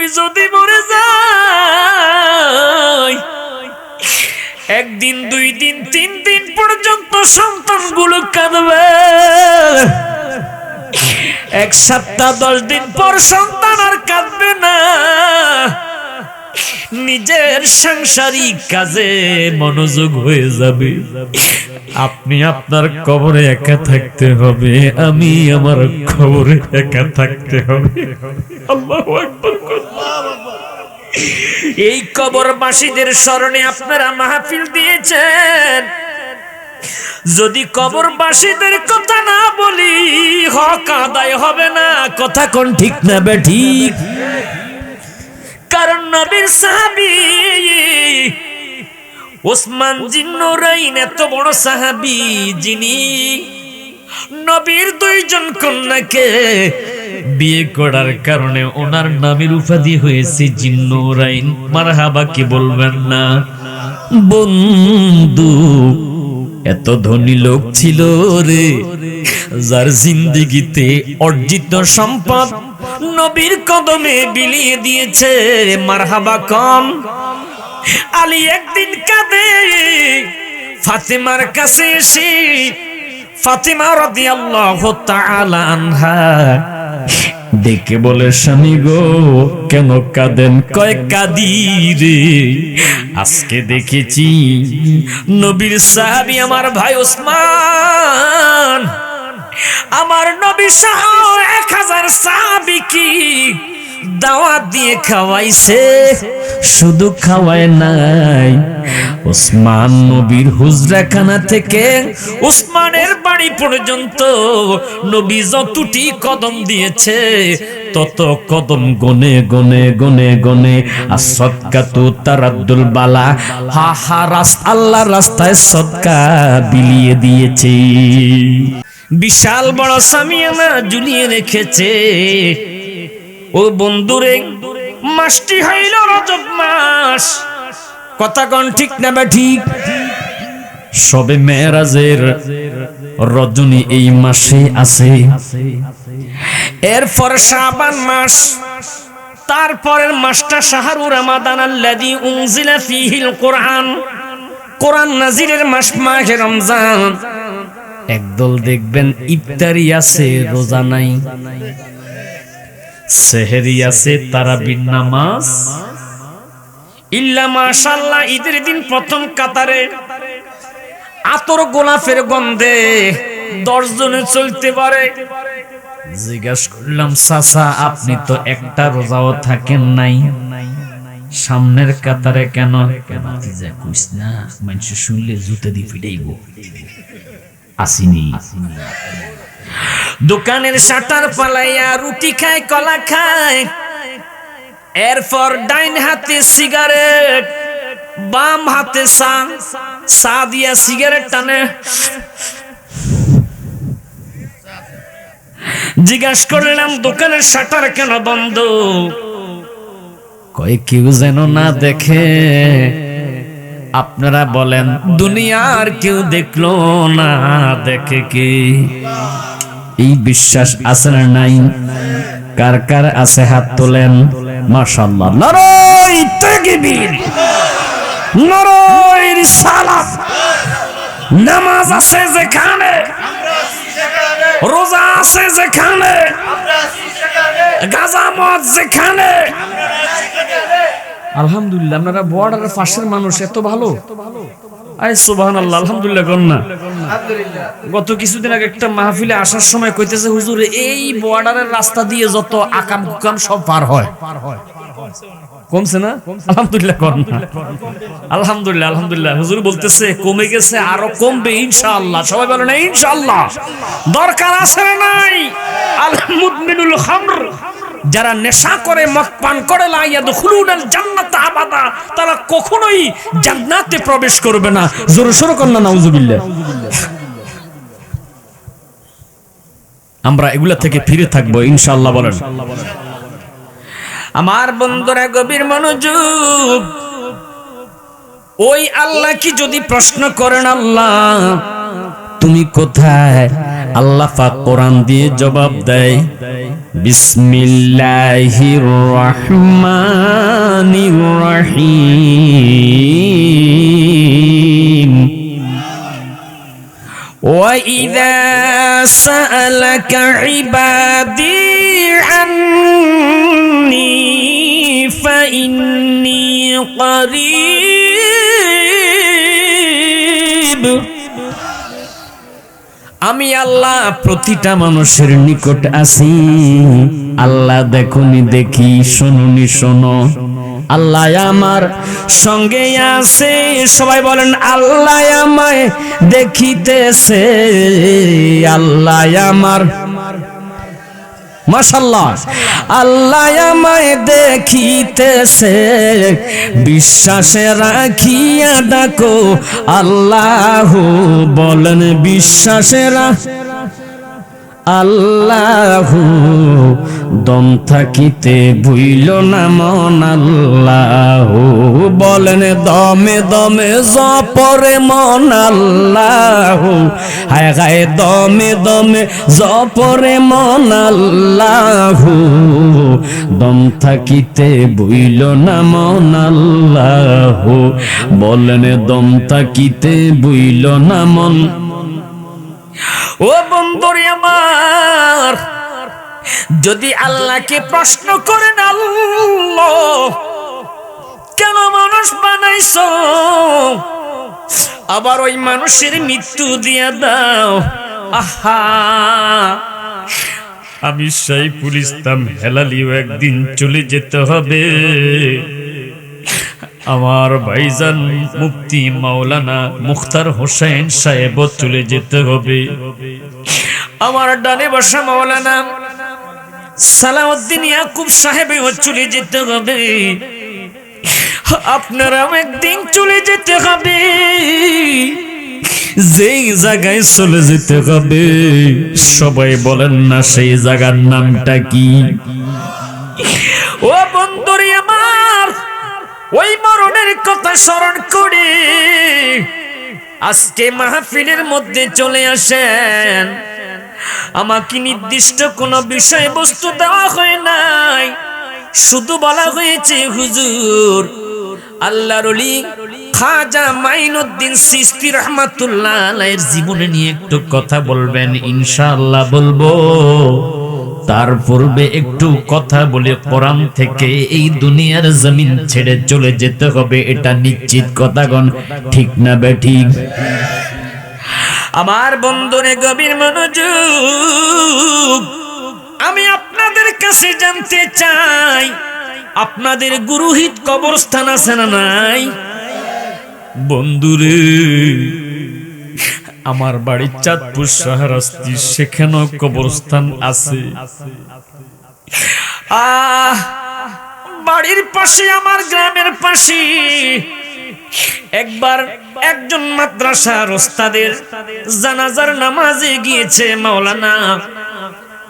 নবী যদি মরে যায় একদিন, 2 দিন, 3 দিন পর্যন্ত সন্তানগুলো কাঁদবে। 1 সপ্তাহ 10 দিন পর সন্তান আর কাঁদবে না, নিজের সাংসারিক কাজে মনোযোগ হয়ে যাবে। আপনি আপনার কবরে একা থাকতে হবে, আমি আমার কবরে একা থাকতে হবে। আল্লাহু আকবার। এই কবরবাসীদের স্মরণে আপনারা মাহফিল দিয়েছেন। যদি কবরবাসীদের কথা না বলি হক আদায় হবে না। কথা কোন ঠিক না বেঠিক? কারণ নবীর সাহাবী ওসমান জিন্নুরাইন এত বড় সাহাবী, যিনি নবীর 2 জন কন্যাকে বিয়ে করার কারণে ওনার নামের উপাধি হয়েছে জিন্নুরাইন। মারহাবা কি বলবেন না? বন্ধু, এত ধনী লোক ছিল রে, যার জিন্দেগিতে অর্জিত সম্পদ নবীর কদমে বিলিয়ে দিয়েছে। মারহাবা কন। আলী একদিন কাঁদে ফাতেমার কাছে এসে, ফাতেমা রাদিয়াল্লাহু তাআলা আনহা ডেকে বলে, স্বামী গো কেন কাঁদেন? কয় কাঁদি রে, আজকে দেখেছি নবীর সাহাবী আমার ভাই ওসমান আমার নবী সহ 1000 সাহাবী কি দাওয়াত দিয়ে খাওয়াইছে। শুধু খাওয়ায় নাই, ওসমান নবীর হুজরাখানা থেকে ওসমানের বাড়ি পর্যন্ত নবী যতটি কদম দিয়েছে তত কদম গনে গনে গনে গনে আসদকাতু তারাদ্দুল বালা, হা হা আল্লাহর রাস্তায় সদকা বিলিয়ে দিয়েছে। বিশাল বড় সামিয়ানা ঝুলিয়ে রেখেছে। ও বন্ধুরে, মাসটি হইল রজব মাস। কথা কোন ঠিক না বা ঠিক? সবে মেরাজের রজনী এই মাসে আছে। এরপর শাবান মাস, তারপরের মাসটা শাহরু রমাদান আল্লাযী উনজিলা ফীহিল কুরআন, কোরআন নাজিলের মাস মাহে রমজান। একদল দেখবেন ইফতারি আছে, রোজা নাই। সেহরি আছে, তারাবির নামাজ। ইল্লা মাশাআল্লাহ, ঈদের দিন প্রথম কাতারে আতর গোলাপের গন্ধে 10 জনে চলতে পারে। জিজ্ঞাসা করলাম, চাচা আপনি তো একটা রোজাও থাকেন নাই, সামনের কাতারে কেন? যা কইস না, মানুষ শুনলে জুতা দিয়ে পিটাইব। আসিনি। দোকানের শাটার পালাইয়া রুটি খায়, কলা খায়। এরপর ডাইন হাতে সিগারেট, বাম হাতে চা দিয়া সিগারেট টানে। জিজ্ঞাসা করলাম, দোকানের শাটার কেন বন্ধ? কয় কেউ যেন না দেখে। আপনারা বলেন, দুনিয়ার কেউ দেখলো না, দেখে কি? এই বিশ্বাস আছে না নাই? কার কার আছে হাত তোলেন। মাশাআল্লাহ। নারায়ে তাকবীর, নারায়ে রিসালাত। নামাজ আছে যেখানে, রোজা আছে যেখানে, গাঁজা মদ যেখানে। আলহামদুলিল্লাহ, আপনারা বর্ডারের পাশের মানুষ, এত ভালো। আয় সুবহানাল্লাহ, আলহামদুলিল্লাহ কন্যা। গত কিছুদিন আগে একটা মাহফিলে আসার সময় কইতেছে, হুজুর এই বর্ডারের রাস্তা দিয়ে যত আকাম কুকাম সব পার হয়। কমছে না? আলহামদুলিল্লাহ কন্যা। আলহামদুলিল্লাহ, আলহামদুলিল্লাহ। হুজুর বলতেছে কমে গেছে, আরো কমবে ইনশাআল্লাহ। সবাই বলেন ইনশাআল্লাহ। দরকার আছে না নাই? আল মুদমিনুল খামর, যারা নেশা করে, মদ পান করে, লা ইয়াদখুলুনাল জান্নাতা আবাদা, তারা কখনোই জান্নাতে প্রবেশ করবে না। জোরে সোরে কন্যা নাউজুবিল্লাহ। আমরা এগুলা থেকে ফিরে থাকবো ইনশাআল্লাহ। বলেন আমার বন্ধুরা, গভীর মনোযোগ। ওই আল্লাহ কি যদি প্রশ্ন করেন, আল্লাহ তুমি কোথায়? আল্লাহ পাক কোরআন দিয়ে জবাব দেয়, বিসমিল্লাহির রহমানির রহিম। وَإِذَا سَأَلَكَ عِبَادِي عَنِّي فَإِنِّي قَرِيبٌ। আমি আল্লাহ প্রতিটা মানুষের নিকট আছি। আল্লাহ দেখুনি দেখি, শুনুনি শোনো। আল্লাহ আমার সঙ্গে আছে। সবাই বলেন আল্লাহ আমায় দেখিতেছে, আল্লাহ আমার, মাশাআল্লাহ, আল্লাহ আমায় দেখিতেছে। বিশ্বাসে রাখিয়া ডাকো আল্লাহ, বলেন বিশ্বাসে আল্লাহ, দম থাকিতে ভুইল না মন আল্লাহ, বলেন দমে দমে জপরে মন আল্লাহ, হায় হায় দমে দমে জপরে মন আল্লাহ, দম থাকিতে ভুইল না মন আল্লাহ, বলেন দম থাকিতে ভুইল না মন। ও বন্ধুরে আমার, যদি আল্লাহকে প্রশ্ন করেন, আল্লাহ কেন মানুষ বানাইছো, আবার ওই মানুষের মৃত্যু দিয়া দাও। আহা, আমি সাইফুল ইসলাম হেলালিও একদিন চলে যেতে হবে। আমার ভাইজান মুফতি মাওলানা মুখতার হোসেন সাহেব চলে যেতে হবে। আমার ডানে বসা মাওলানা সালাউদ্দিন ইয়াকুব সাহেবও চলে যেতে হবে। আপনারাও একদিন চলে যেতে হবে। যেই জায়গায় চলে যেতে হবে, সবাই বলেন না সেই জায়গার নামটা কি? ও বন্ধুরে আমার, ওই মরণের কথা স্মরণ করে আজকে মাহফিলের মধ্যে চলে আসেন। আমাকে নির্দিষ্ট কোনো বিষয়বস্তু দেওয়া হয় নাই, শুধু বলা হয়েছে হুজুর আল্লাহর ওলি খাজা মাইনুদ্দিন চিশতি রাহমাতুল্লাহ আলাইহির জীবনে নিয়ে একটু কথা বলবেন। ইনশাআল্লাহ বলবো। তার পূর্বে একটু কথা বলে কোরআন থেকে এই দুনিয়ার জমিন ছেড়ে চলে যেতে হবে, এটা নিশ্চিত কথাগণ, ঠিক না বেঠিক? আমার বন্ধুরে গভীর মনোযোগ, আমি আপনাদের কাছে জানতে চাই, আপনাদের গুরুহিত কবরস্থান আছে না নাই? বন্ধুরে, আমার বাড়ি চাঁদপুর শাহরাস্তি, সেখানেও কবরস্থান আছে। বাড়ির পাশে, আমার গ্রামের পাশে একবার একজন মাদ্রাসার ওস্তাদের জানাজার নামাজে গিয়েছে মাওলানা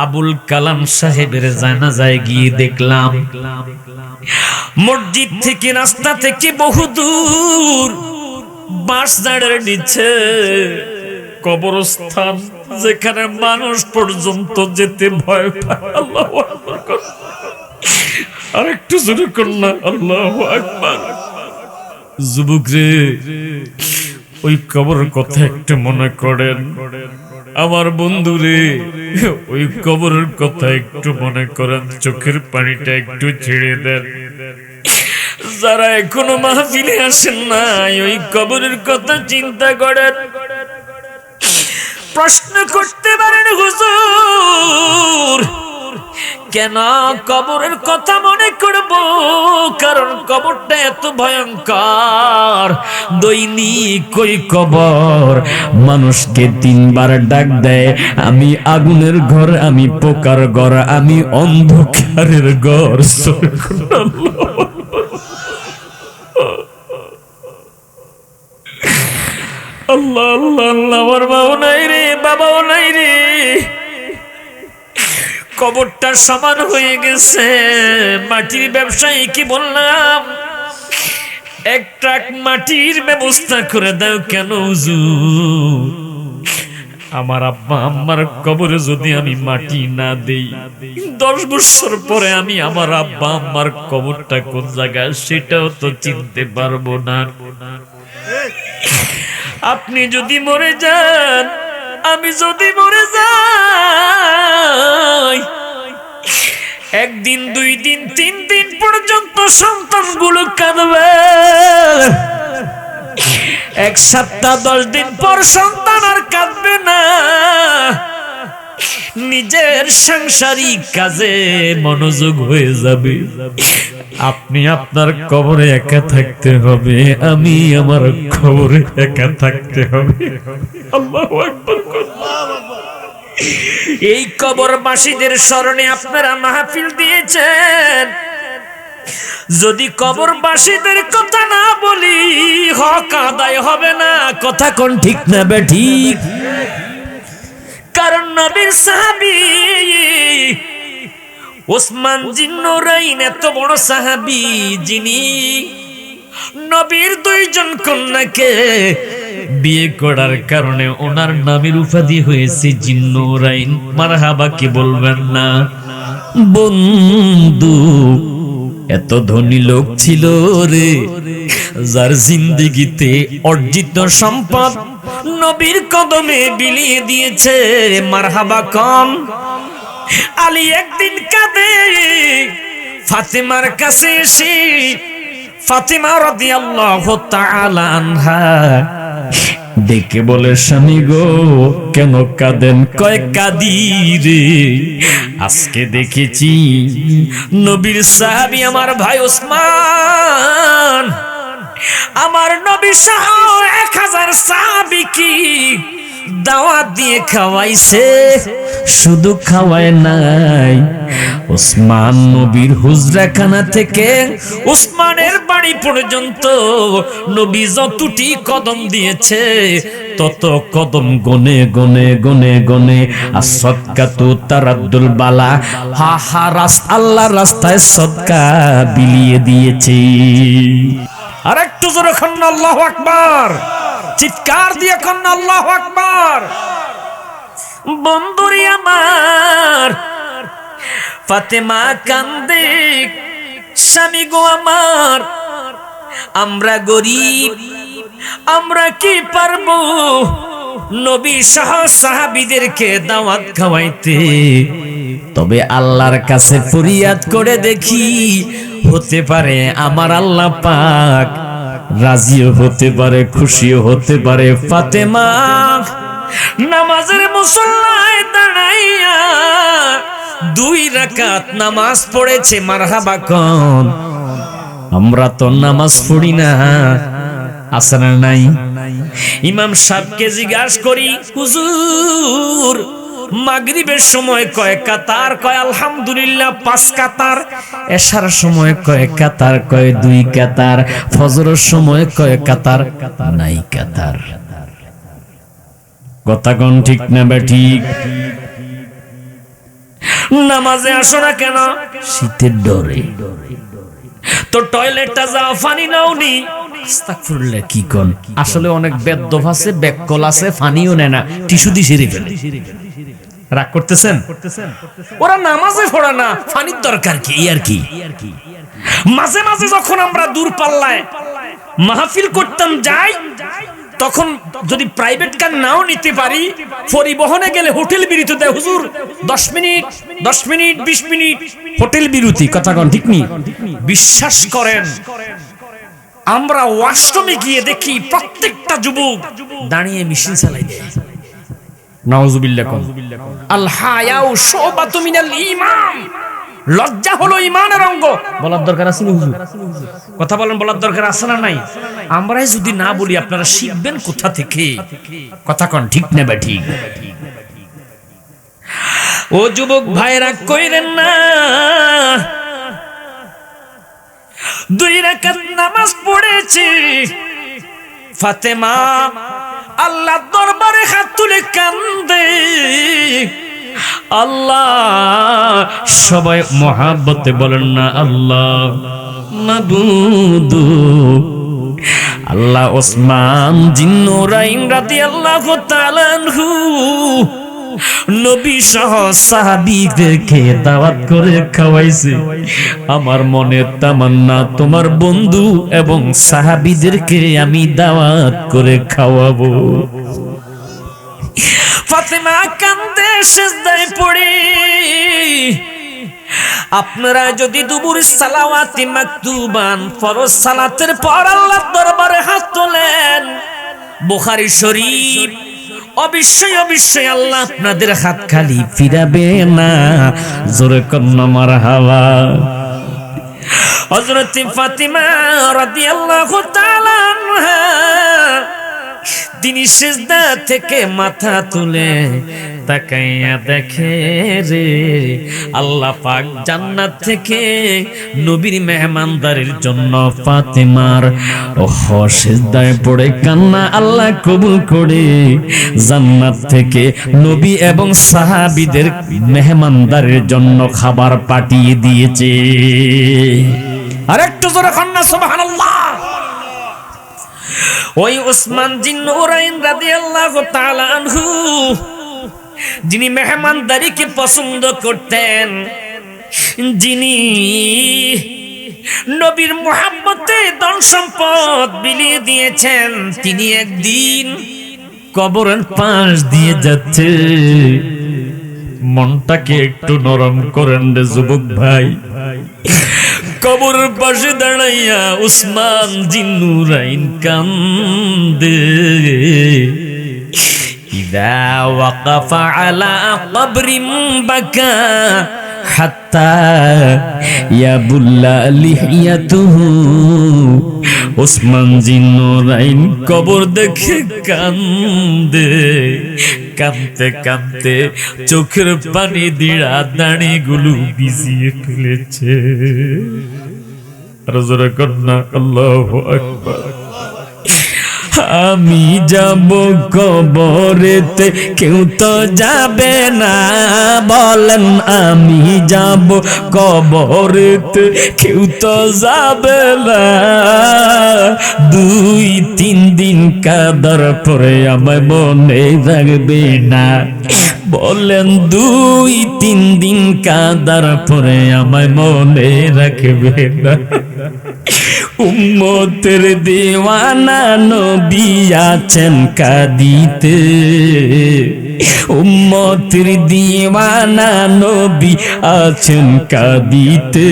আবুল কালাম সাহেবের জানাজায় গিয়ে দেখলাম মসজিদ থেকে, রাস্তা থেকে বহু দূর বাঁশঝাড়ের নিচে কবরস্থান, যেখানে মানুষ পর্যন্ত যেতে ভয় পায়। আল্লাহু আকবার, আরেকটু জোরে করুন না, আল্লাহু আকবার। যুবক রে, ওই কবরের কথা একটু মনে করেন। আমার বন্ধু রে, ওই কবরের কথা একটু মনে করেন, চোখের পানিটা একটু ছেড়ে দেন। যারা এখনো মাহফিলে আসেন নাই, ওই কবরের কথা চিন্তা করেন। প্রশ্ন করতে পারেন, হুজুর কেন কবরের কথা মনে করব? কারণ কবরটা এত ভয়ঙ্কর। দৈনিক ওই কবর মানুষকে 3 বার ডাক দেয়, আমি আগুনের ঘর, আমি পোকার ঘর, আমি অন্ধকারের ঘর। আল্লাহ আল্লাহ আল্লাহ, আমার বাবাও নাই রে, বাবাও নাই রে, কবরটা সমান হয়ে গেছে। মাটির ব্যবসায়ী কি বললাম, 1 ট্রাক মাটির ব্যবস্থা করে দাও। কেন হুজুর? আমার আব্বা আম্মার কবরে যদি আমি মাটি না দেই, 10 বছর পরে আমি আমার আব্বা আম্মার কবরটা কোন জায়গায় সেটাও তো চিনতে পারবো না। আপনি যদি মরে যান, আমি যদি মরে যাই, 1 দিন 2 দিন 3 দিন পর্যন্ত সন্তানগুলো কাঁদবে। 1 সপ্তাহ 10 দিন পর সন্তান আর কাঁদবে না, নিজের সাংসারিক কাজে মনোযোগ হয়ে যাবে। আপনি আপনার কবরে একা থাকতে হবে, আমি আমার কবরে একা থাকতে হবে। আল্লাহু আকবার। এই কবরবাসীদের স্মরণে আপনারা মাহফিল দিয়েছেন। যদি কবরবাসীদের কথা না বলি, হক আদায় হবে না। কথা কোন ঠিক না বেঠিক? কারণ নবীর সাহাবী ওসমান জিন্নুরাইন এত বড় সাহাবী, যিনি নবীর 2 জন কন্যাকে বিয়ে করার কারণে ওনার নামের উপাধি হয়েছে জিন্নুরাইন। মারহাবা কি বলবেন না? বন্ধু, এত ধনী লোক ছিল রে, যার জিন্দেগিতে অর্জিত সম্পদ নবীর কদমে বিলিয়ে দিয়েছে। মারহাবা কন। আলী একদিন কাঁদে ফাতেমার কাছে এসে, ফাতেমা রাদিয়াল্লাহু তাআলা আনহা ডেকে বলে, স্বামী গো কেন কাঁদেন? কয় কাঁদি রে, আজকে দেখেছি নবীর সাহাবী আমার ভাই ওসমান আমার নবী সহ 1000 সাহাবী কি দাওয়াত দিয়ে খাওয়াইছে। শুধু খাওয়ায় নাই, ওসমান নবীর হুজরাখানা থেকে ওসমানের বাড়ি পর্যন্ত নবী যতটি কদম দিয়েছে, তত কদম গনে গনে গনে গনে আসদকাতু তারাদ্দুল বালা, হা হা আল্লাহর রাস্তায় সদকা বিলিয়ে দিয়েছে। আর একটু জোরে খান আল্লাহু আকবার, চিৎকার দিয়ে খান আল্লাহু আকবার। বন্ধুরি আমার, ফাতেমা কান্দে, স্বামী গো আমার, আমরা গরিব, আমরা কি পারবো নবী সহ সাহাবীদেরকে দাওয়াত খাওয়াইতে? তবে আল্লাহর কাছে ফরিয়াদ করে দেখি, হতে পারে আমার আল্লাহ পাক রাজিও হতে পারে, খুশিও হতে পারে। ফাতেমা নামাজের মুসল্লায় দাঁড়াইয়া 2 রাকাত নামাজ পড়েছে। মারহাবা কোন। আমরা তো নামাজ পড়ি না, আছে না নাই? ইমাম সাহেবকে জিজ্ঞাসা করি, হুজুর মাগরিবের সময় কয় কাতার? কয় আলহামদুলিল্লাহ 5 কাতার। এশার সময় কয় কাতার? কয় 2 কাতার। ফজরের সময় কয় কাতার? নাই কাতার। কথা কোন ঠিক না বেঠিক? নামাজে আসো না কেন? শীতের ডরে। তো টয়লেটটা যাও, পানি নাওনি? আস্তাগফিরুল্লাহ কি কোন? আসলে অনেক বেদ্যপ আছে, বেককল আছে, পানিও নেয় না, টিস্যু দিয়ে সেরে ফেলে। রাগ করতেছেন? ওরা নামাজে পড়ে না, পানির দরকার কি? আর কি মাঝে মাঝে যখন আমরা দূর পাল্লায় মাহফিল করতাম যাই, তখন যদি প্রাইভেট কার নাও নিতে পারি, পরিবহনে গেলে হোটেল বিরতি দেয় হুজুর, 10 মিনিট 20 মিনিট হোটেল বিরতি। কথা কোন ঠিক নি? বিশ্বাস করেন, আমরা ওয়াশরুমে গিয়ে দেখি প্রত্যেকটা যুবক দাঁড়িয়ে মেশিন চালাই দেয়। নাউজুবিল্লাহ। আল হায়াউ শুবাতু মিনাল ঈমান। লজ্জা হলো ঈমানের অঙ্গ। বলার দরকার আছে না হুজুর? কথা বলেন, বলার দরকার আছে না নাই? আমরাই যদি না বলি আপনারা শিখবেন কোথা থেকে? কথা কোন ঠিক না বেঠিক? ও যুবক ভাইরা কইরেন না, 2 রাকাত নামাজ পড়েছি। ফাতেমা আল্লাহর দরবারে হাত তুলে কান্দে। আল্লাহ, সবাই মহাব্বতে বলেন না আল্লাহ। মাবুদ আল্লাহ ওসমান জিন্নুরাইন রাদিয়াল্লাহু তাআলা আনহু নবী সহ সাহাবীদেরকে দাওয়াত করে খাওয়াইছে। আমার মনের তামান্না তোমার বন্ধু এবং সাহাবীদেরকে আমি দাওয়াত করে খাওয়াবো। ফাতেমা কান্দে সিজদায় পড়ে। আপনারা যদি দুবুর সালাওয়াতি মাকতুবান ফরজ সালাতের পর আল্লাহর দরবারে হাত তোলেন, বুখারী শরীফ, অবশ্যই অবশ্যই আল্লাহ আপনাদের হাত খালি ফিরাবে না। জোরে কন্না মারহাবা। হযরত ফাতিমা রাদিয়াল্লাহু তাআলা আনহা তিনি সিজদা থেকে মাথা তুলে তাকাইয়া দেখে রে আল্লাহ পাক জান্নাত থেকে নবীর মেহমানদারির জন্য ফাতেমার সিজদায় পড়ে কান্না আল্লাহ কবুল করে জান্নাত থেকে নবী এবং সাহাবীদের মেহমানদারির জন্য খাবার পাঠিয়ে দিয়েছে। আরেকটু জোরে কান্না সুবহানাল্লাহ। ওই উসমান জিন্নুরাইন রাদিয়াল্লাহু তাআলা আনহু যিনি মেহমানদারিকে পছন্দ করতেন, যিনি নবীর মুহাব্বতে ধন সম্পদ বিলিয়ে দিয়েছেন, তিনি একদিন কবরের পাশ দিয়ে যাচ্ছে। মনটাকে একটু নরম করেন রে যুবক ভাই। কবরের পাশে দাঁড়াইয়া উসমান জিন্নুরাইন কান্দে। ইযা ওয়াকাফা আলা কবরিন বাকা হাত্তা ইয়াবুল্লা লিহিয়াতুহু। উসমান জিন্নুরাইন কবর দেখে কান্দে। কাঁদতে কাঁদতে চোখের পানি দিয়া দাড়িগুলো ভিজিয়ে ফেলেছে। জোরে কন্যা আল্লাহু আকবার। আমি যাব কবরেতে কেউ তো যাবে না, বলেন আমি যাব কবরেতে কেউ তো যাবে না। 2-3 দিন কাদার পরে আমায় মনে রাখবে না, বলেন 2-3 দিন কাদার পরে আমায় মনে রাখবে না। উম্মতের দেওয়ানা নবী আছেন কাঁদিতে, উম্মতের দেওয়ানা নবী আছেন কাঁদিতে।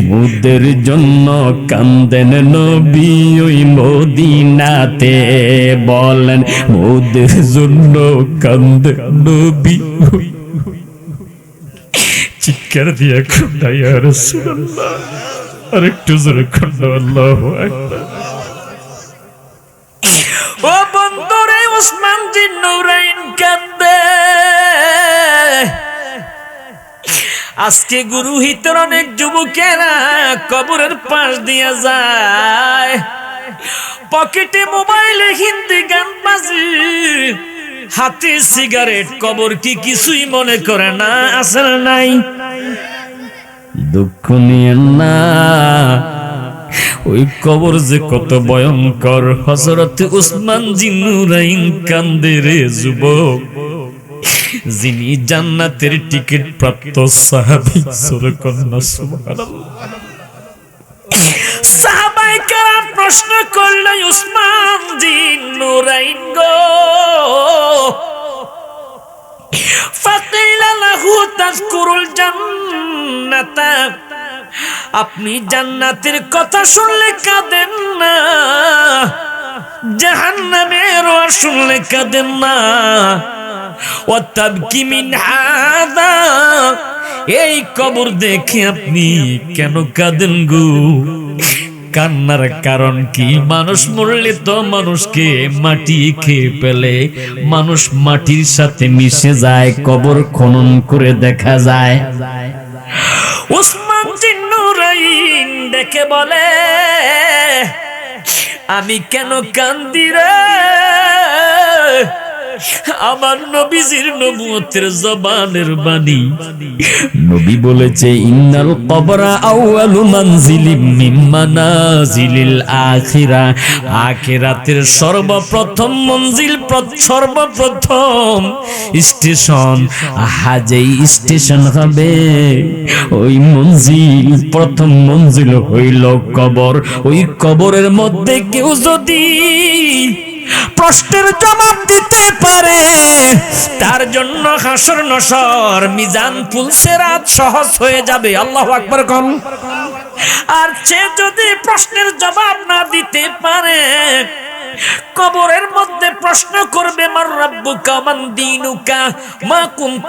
মুদের জন্য কান্দেন নবী ওই মদিনাতে, বলেন মুদের জন্য কান্দেন নবী। চিৎকার দিয়া খোদা ইয়া রাসূলুল্লাহ। আরেকটু জোরে খোদা আল্লাহু আকবার। ও বন্ধুরে উসমান জিন্নুরাইন কান্দে। আজকে গুরুহিতের অনেক যুবকেরা কবরের পাশ দিয়া যায়, পকেটে মোবাইলে হিন্দি গান বাজে, হাতে সিগারেট, কবর কি কিছুই মনে করে না, আসে নাই। দুঃখ নিয়েন না, ওই কবর যে কত ভয়ঙ্কর। হযরত উসমান জিন্নুরাইন কান্দে রে যুবক, যিনি জান্নাতের টিকিট প্রাপ্ত সাহাবী। সুবহানাল্লাহ সুবহানাল্লাহ। সাহাবায়ে কেরাম প্রশ্ন করলেন, উসমান জিন্নুরাইন গো, ফাকিলা লাহু তাযকুরুল জান্নাতা, আপনি জান্নাতের কথা শুনলে কাঁদেন না, জাহান্নামের ওয়াজ শুনলে কাঁদেন না। ওয়া তাবকি মিন হাদা, এই কবর দেখে আপনি কেন কাঁদেন গো? কান্নার কারণ কি? মানুষ মরলে তো মানুষকে মাটি খেয়ে ফেলে, মানুষ মাটির সাথে মিশে যায়, কবর খনন করে দেখা যায়। উসমান জিন্নুরাইন ডেকে বলে, আমি কেন কান্দি রে? আমার নবীজির নবুয়তের জবানের বাণী। নবী বলেছে ইন্নাল কবরা আউয়ালু মানজিলিম মিন মানাজিলিল আখিরা, আখিরাতের সর্বপ্রথম মঞ্জিল, সর্বপ্রথম স্টেশন, যেই স্টেশন হবে ওই মঞ্জিল, প্রথম মঞ্জিল হইল কবর। ওই কবরের মধ্যে কেউ যদি প্রশ্নের জবাব দিতে পারে তার জন্য হাসর নসর মিজান পুলসেরাত সহজ হয়ে যাবে। আল্লাহু আকবার কম। আর সে যদি প্রশ্নের জবাব না দিতে পারে, কবরের মধ্যে প্রশ্ন করবে মান রাব্বুকা মান দীনুকা মা কুনতা